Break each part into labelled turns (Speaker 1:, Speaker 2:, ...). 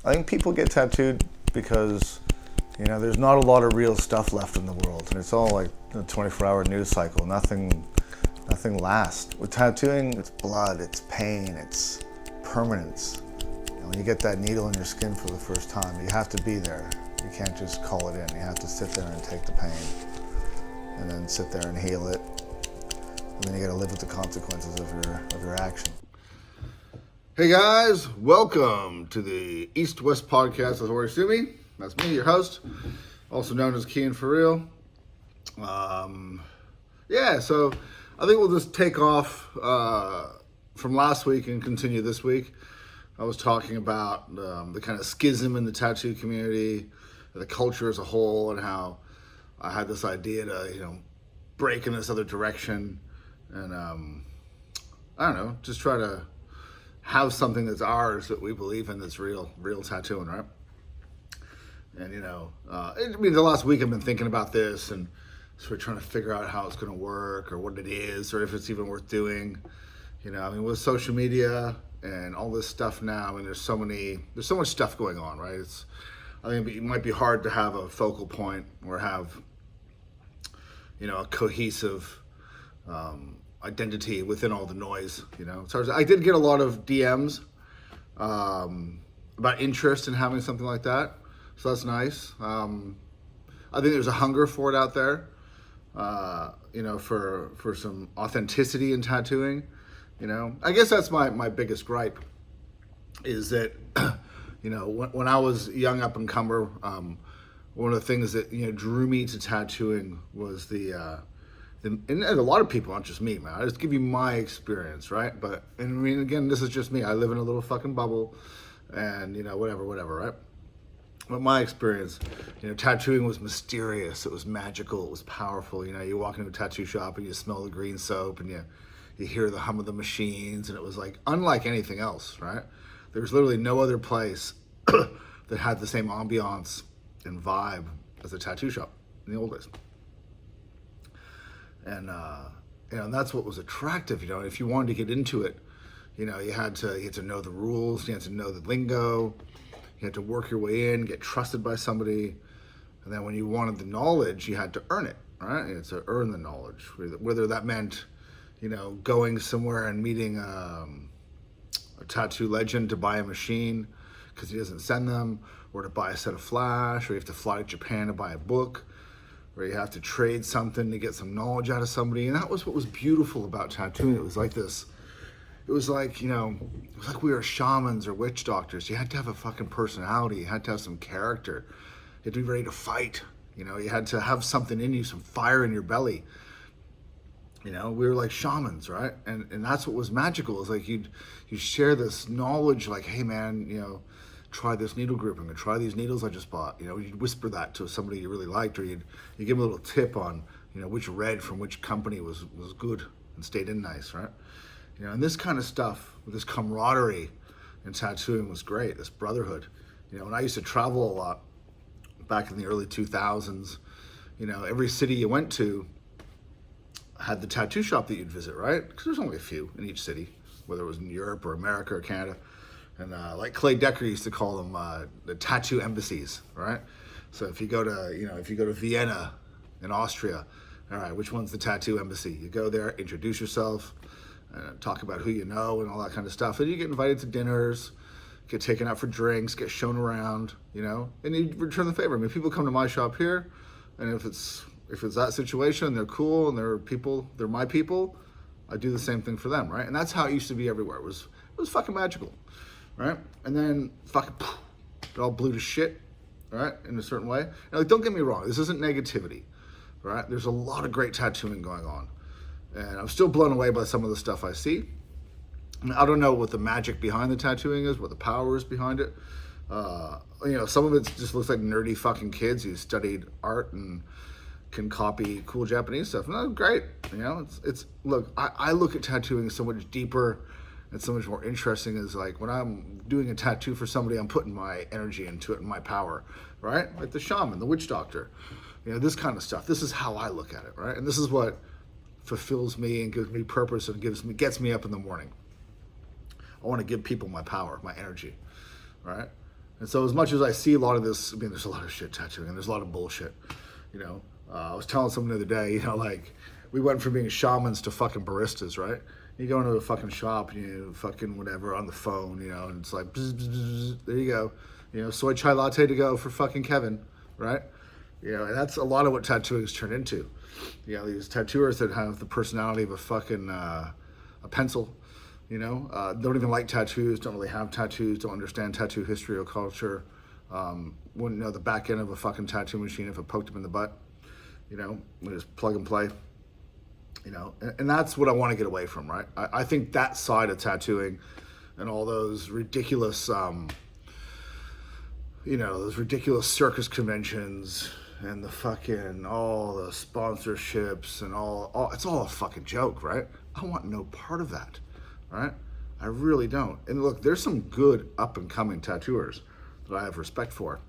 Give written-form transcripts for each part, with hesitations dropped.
Speaker 1: I think people get tattooed because, there's not a lot of real stuff left in the world. And it's all like a 24-hour news cycle. Nothing lasts. With tattooing, it's blood, it's pain, it's permanence. When you get that needle in your skin for the first time, you have to be there. You can't just call it in. You have to sit there and take the pain, and then sit there and heal it. And then you got to live with the consequences of your action.
Speaker 2: Hey guys, welcome to the East-West podcast with Horisumi. That's me, your host, also known as Kian Forreal. So I think we'll just take off from last week and continue this week. I was talking about the kind of schism in the tattoo community, the culture as a whole, and how I had this idea to, break in this other direction, and I don't know, just try to have something that's ours that we believe in, that's real tattooing, right? And the last week I've been thinking about this and sort of trying to figure out how it's going to work, or what it is, or if it's even worth doing. With social media and all this stuff now, there's so much stuff going on, right? I think it might be hard to have a focal point or have, a cohesive identity within all the noise. So I did get a lot of DMs about interest in having something like that, so that's nice. I think there's a hunger for it out there, for some authenticity in tattooing. I guess that's my biggest gripe, is that when I was young up and comer, one of the things that drew me to tattooing was and a lot of people, not just me, man. I just give you my experience, right? Again, this is just me. I live in a little fucking bubble, and whatever, right? But my experience, tattooing was mysterious. It was magical. It was powerful. You walk into a tattoo shop and you smell the green soap, and you hear the hum of the machines, and it was like unlike anything else, right? There was literally no other place that had the same ambiance and vibe as a tattoo shop in the old days. And that's what was attractive. If you wanted to get into it, you had to know the rules, you had to know the lingo, you had to work your way in, get trusted by somebody, and then when you wanted the knowledge, you had to earn it, right? You had to earn the knowledge, whether that meant, going somewhere and meeting a tattoo legend to buy a machine because he doesn't send them, or to buy a set of flash, or you have to fly to Japan to buy a book, where you have to trade something to get some knowledge out of somebody. And that was what was beautiful about tattooing. It was like this. It was like, we were shamans or witch doctors. You had to have a fucking personality. You had to have some character. You had to be ready to fight. You had to have something in you, some fire in your belly. We were like shamans, right? And that's what was magical. It's like you share this knowledge, like, hey man, try this needle grouping, or try these needles I just bought. You'd whisper that to somebody you really liked, or you give them a little tip on, which red from which company was good and stayed in nice, right? And this kind of stuff, this camaraderie in tattooing was great, this brotherhood. And I used to travel a lot back in the early 2000s. Every city you went to had the tattoo shop that you'd visit, right? Because there's only a few in each city, whether it was in Europe or America or Canada. And like Clay Decker used to call them the tattoo embassies, right? So if you go to Vienna in Austria, all right, which one's the tattoo embassy? You go there, introduce yourself, talk about who you know and all that kind of stuff. And you get invited to dinners, get taken out for drinks, get shown around, and you return the favor. People come to my shop here, and if it's that situation, they're cool and they're my people, I do the same thing for them, right? And that's how it used to be everywhere. It was fucking magical. Right? And then fucking it all blew to shit, right? In a certain way. Now, don't get me wrong, this isn't negativity, right? There's a lot of great tattooing going on. And I'm still blown away by some of the stuff I see. I don't know what the magic behind the tattooing is, what the power is behind it. Some of it just looks like nerdy fucking kids who studied art and can copy cool Japanese stuff. And that's great. Look, I look at tattooing so much deeper. It's so much more interesting. Is like when I'm doing a tattoo for somebody, I'm putting my energy into it and my power, right? Like the shaman, the witch doctor, this kind of stuff. This is how I look at it, right? And this is what fulfills me and gives me purpose and gets me up in the morning. I want to give people my power, my energy, right? And so as much as I see a lot of this, I mean, there's a lot of shit tattooing and there's a lot of bullshit, you know. I was telling someone the other day, you know, like, we went from being shamans to fucking baristas, right? You go into a fucking shop and you fucking whatever on the phone, you know, and it's like, bzz, bzz, bzz, there you go. You know, soy chai latte to go for fucking Kevin, right? You know, and that's a lot of what tattooing has turned into. You know, these tattooers that have the personality of a fucking, a pencil, you know, don't even like tattoos, don't really have tattoos, don't understand tattoo history or culture, wouldn't know the back end of a fucking tattoo machine if it poked them in the butt, you know, just plug and play, you know, and that's what I want to get away from, right? I think that side of tattooing and all those ridiculous, you know, those ridiculous circus conventions and the fucking, all the sponsorships and all, it's all a fucking joke, right? I want no part of that, right? I really don't. And look, there's some good up and coming tattooers that I have respect for.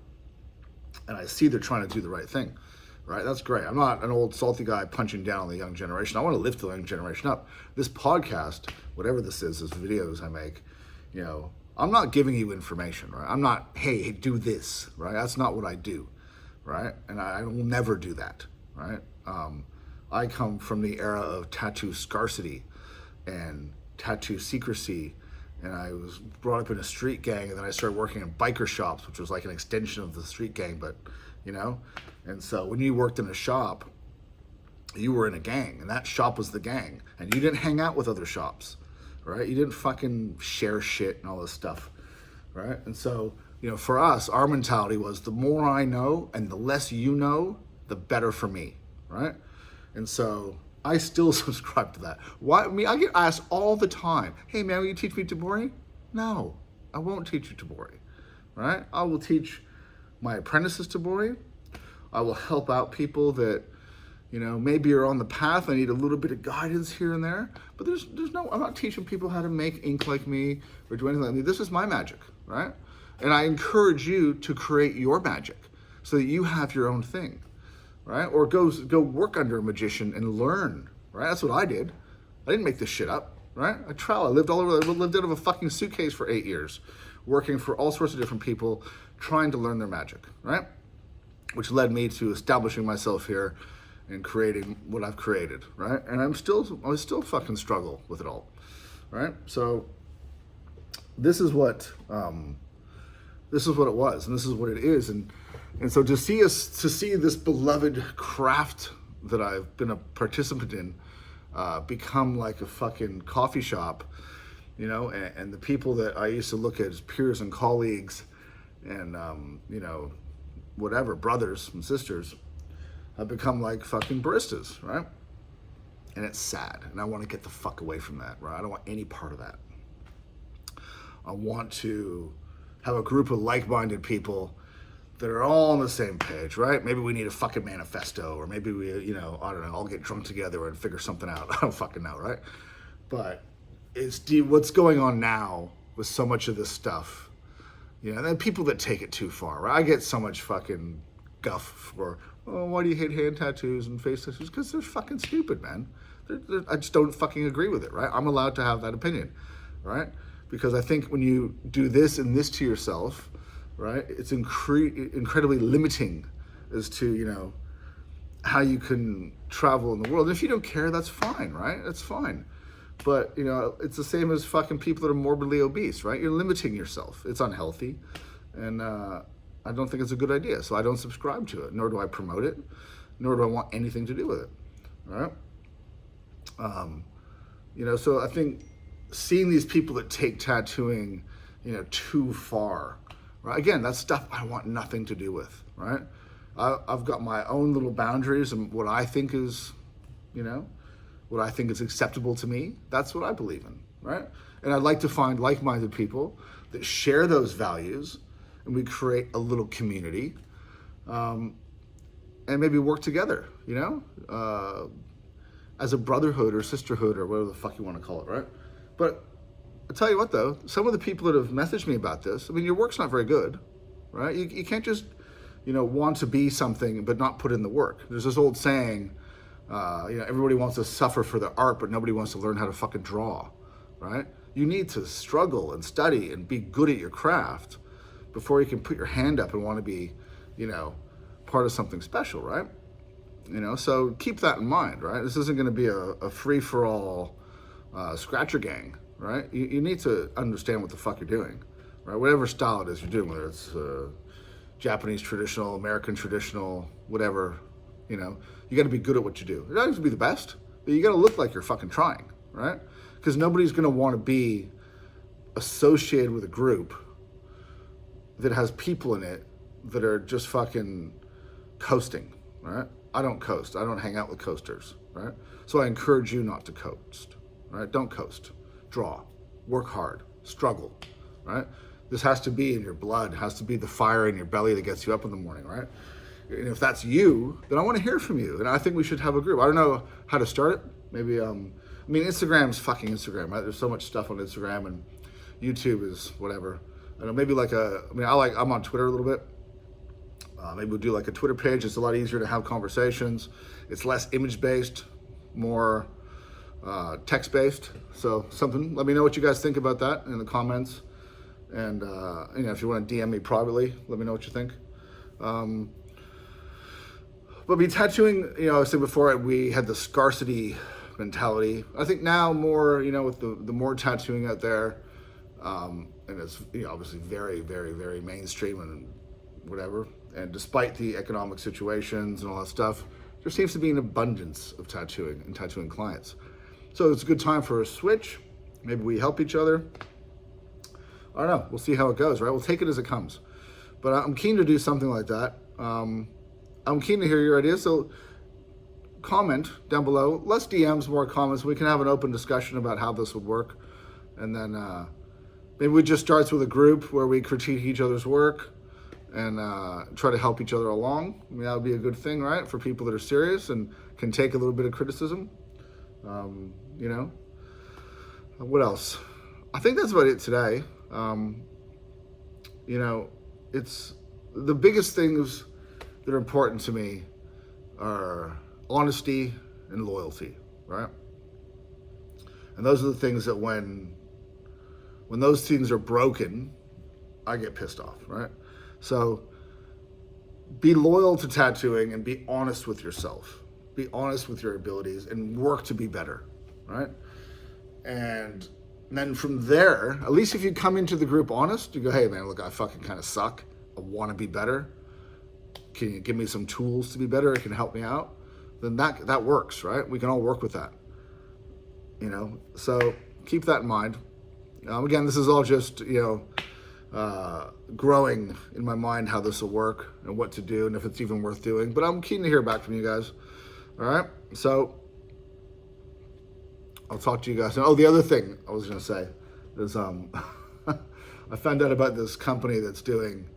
Speaker 2: And I see they're trying to do the right thing, right? That's great. I'm not an old salty guy punching down on the young generation. I want to lift the young generation up. This podcast, whatever this is, this videos I make, you know, I'm not giving you information, right? I'm not, hey, do this, right? That's not what I do, right? And I will never do that, right? I come from the era of tattoo scarcity and tattoo secrecy, and I was brought up in a street gang, and then I started working in biker shops, which was like an extension of the street gang, but, you know? And so when you worked in a shop, you were in a gang, and that shop was the gang, and you didn't hang out with other shops, right? You didn't fucking share shit and all this stuff, right? And so, you know, for us, our mentality was the more I know and the less you know, the better for me, right? And so I still subscribe to that. Why? I mean, I get asked all the time, hey man, will you teach me Tabori? No, I won't teach you Tabori, right? I will teach my apprentices Tabori. I will help out people that, you know, maybe you're on the path, I need a little bit of guidance here and there, but there's no, I'm not teaching people how to make ink like me or do anything like me. This is my magic, right? And I encourage you to create your magic so that you have your own thing, right? Or go work under a magician and learn, right? That's what I did. I didn't make this shit up, right? I traveled, I lived all over, I lived out of a fucking suitcase for 8 years, working for all sorts of different people, trying to learn their magic, right? Which led me to establishing myself here and creating what I've created, right? And I still fucking struggle with it all, right? So this is what it was, and this is what it is, and so to see this beloved craft that I've been a participant in become like a fucking coffee shop, you know, and the people that I used to look at as peers and colleagues, and you know, whatever, brothers and sisters, have become like fucking baristas, right? And it's sad, and I want to get the fuck away from that, right? I don't want any part of that. I want to have a group of like-minded people that are all on the same page, right? Maybe we need a fucking manifesto, or maybe we, you know, I don't know, all get drunk together and figure something out. I don't fucking know, right? But what's going on now with so much of this stuff, you know, and then people that take it too far, right? I get so much fucking guff for, oh, why do you hate hand tattoos and face tattoos? Because they're fucking stupid, man. I just don't fucking agree with it, right? I'm allowed to have that opinion, right? Because I think when you do this and this to yourself, right, it's incredibly limiting as to, you know, how you can travel in the world. And if you don't care, that's fine, right? That's fine. But, you know, it's the same as fucking people that are morbidly obese, right? You're limiting yourself. It's unhealthy. And I don't think it's a good idea. So I don't subscribe to it, nor do I promote it, nor do I want anything to do with it, right? You know, so I think seeing these people that take tattooing, you know, too far, right? Again, that's stuff I want nothing to do with, right? I've got my own little boundaries and what I think is, you know, what I think is acceptable to me. That's what I believe in, right? And I'd like to find like-minded people that share those values, and we create a little community, and maybe work together, you know, as a brotherhood or sisterhood or whatever the fuck you want to call it, right? But I'll tell you what though, some of the people that have messaged me about this, I mean, your work's not very good, right? You can't just, you know, want to be something but not put in the work. There's this old saying, you know, everybody wants to suffer for the art, but nobody wants to learn how to fucking draw, right? You need to struggle and study and be good at your craft, before you can put your hand up and want to be, you know, part of something special, right? You know, so keep that in mind, right? This isn't going to be a free-for-all scratcher gang, right? You need to understand what the fuck you're doing, right? Whatever style it is you're doing, whether it's Japanese traditional, American traditional, whatever, you know, you got to be good at what you do. You don't have to be the best, but you got to look like you're fucking trying, right? Because nobody's going to want to be associated with a group that has people in it that are just fucking coasting, right? I don't coast. I don't hang out with coasters, right? So I encourage you not to coast, right? Don't coast. Draw. Work hard. Struggle, right? This has to be in your blood. It has to be the fire in your belly that gets you up in the morning, right? And if that's you, then I want to hear from you. And I think we should have a group. I don't know how to start it. Maybe, I mean, Instagram's fucking Instagram, right? There's so much stuff on Instagram, and YouTube is whatever. I don't know, maybe like I'm on Twitter a little bit. Maybe we'll do like a Twitter page. It's a lot easier to have conversations. It's less image-based, more text-based. So something, let me know what you guys think about that in the comments. And you know, if you want to DM me privately, let me know what you think. But be tattooing, you know, I said before, we had the scarcity mentality. I think now more, you know, with the more tattooing out there, and it's, you know, obviously very, very, very mainstream and whatever. And despite the economic situations and all that stuff, there seems to be an abundance of tattooing and tattooing clients. So it's a good time for a switch. Maybe we help each other. I don't know. We'll see how it goes, right? We'll take it as it comes. But I'm keen to do something like that. I'm keen to hear your ideas. So comment down below. Less DMs, more comments. We can have an open discussion about how this would work. And then maybe we just starts with a group where we critique each other's work and try to help each other along. I mean, that would be a good thing, right? For people that are serious and can take a little bit of criticism. You know, what else? I think that's about it today. You know, it's the biggest things that are important to me are honesty and loyalty, right? And those are the things that when those things are broken, I get pissed off, right? So be loyal to tattooing and be honest with yourself. Be honest with your abilities and work to be better, right? And then from there, at least if you come into the group honest, you go, hey man, look, I fucking kind of suck. I want to be better. Can you give me some tools to be better? It can help me out. Then that works, right? We can all work with that, you know? So keep that in mind. Again, this is all just, you know, growing in my mind how this will work and what to do and if it's even worth doing. But I'm keen to hear back from you guys. All right? So I'll talk to you guys. Oh, the other thing I was going to say is I found out about this company that's doing,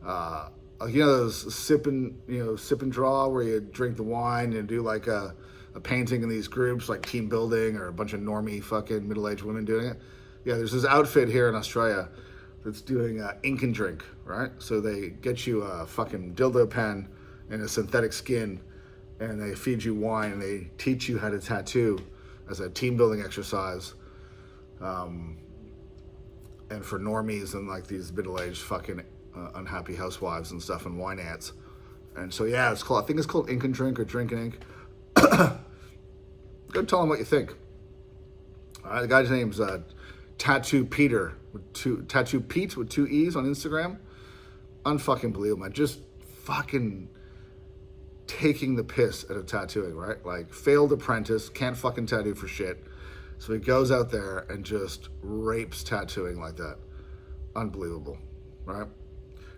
Speaker 2: you know, those sip and draw where you drink the wine and do like a painting in these groups like team building or a bunch of normie fucking middle-aged women doing it. Yeah, there's this outfit here in Australia that's doing ink and drink, right? So they get you a fucking dildo pen and a synthetic skin and they feed you wine and they teach you how to tattoo as a team building exercise. And for normies and like these middle-aged fucking unhappy housewives and stuff and wine ants. And so yeah, I think it's called Ink and Drink or Drink and Ink. Go tell them what you think. The guy's name's Tattoo Peter Tattoo Pete with 2 E's on Instagram. Unfucking believable, man. Just fucking taking the piss out of tattooing, right? Like failed apprentice, can't fucking tattoo for shit. So he goes out there and just rapes tattooing like that. Unbelievable, right?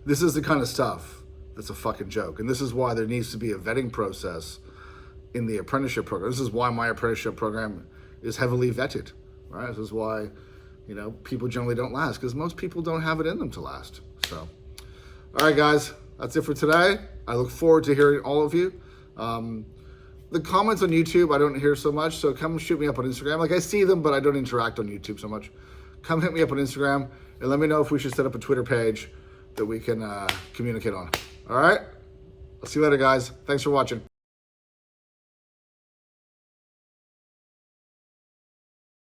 Speaker 2: This is the kind of stuff that's a fucking joke. And this is why there needs to be a vetting process in the apprenticeship program. This is why my apprenticeship program is heavily vetted, right? This is why, you know, people generally don't last because most people don't have it in them to last. So, all right, guys, that's it for today. I look forward to hearing all of you. The comments on YouTube, I don't hear so much, so come shoot me up on Instagram. Like I see them, but I don't interact on YouTube so much. Come hit me up on Instagram and let me know if we should set up a Twitter page that we can communicate on. All right? I'll see you later, guys. Thanks for watching.